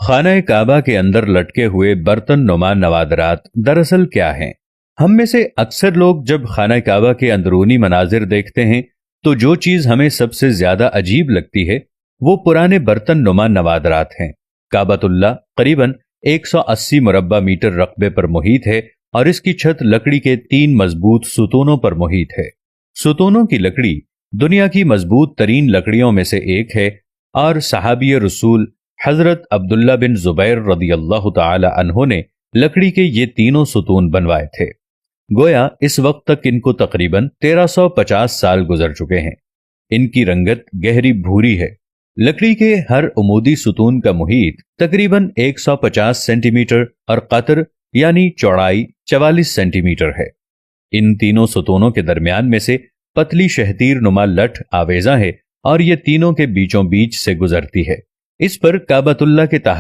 खाना काबा के अंदर लटके हुए बर्तन नुमा नवादरात दरअसल क्या हैं? हम में से अक्सर लोग जब खाना काबा के अंदरूनी मनाजिर देखते हैं तो जो चीज हमें सबसे ज्यादा अजीब लगती है वो पुराने बर्तन नुमा नवादरात हैं। काबतुल्ला करीबन 180 मुरब्बा मीटर रकबे पर मुहित है और इसकी छत लकड़ी के 3 मजबूत सुतूनों पर मुहित है। सुतूनों की लकड़ी दुनिया की मजबूत तरीन लकड़ियों में से एक है और सहाबी रसूल हजरत अब्दुल्ला बिन जुबैर रदी अल्लाह तआला अन्हो ने लकड़ी के ये तीनों सुतून बनवाए थे। गोया इस वक्त तक इनको तकरीबन 1350 साल गुजर चुके हैं। इनकी रंगत गहरी भूरी है। लकड़ी के हर उमूदी सुतून का मुहीत तकरीबन 150 सेंटीमीटर और कतर यानी चौड़ाई 44 सेंटीमीटर है। इन तीनों सुतूनों के दरमियान में से पतली शहतीर नुमा लठ आवेजा है और ये तीनों के बीचों बीच से गुजरती है। इस पर काबतुल्ला के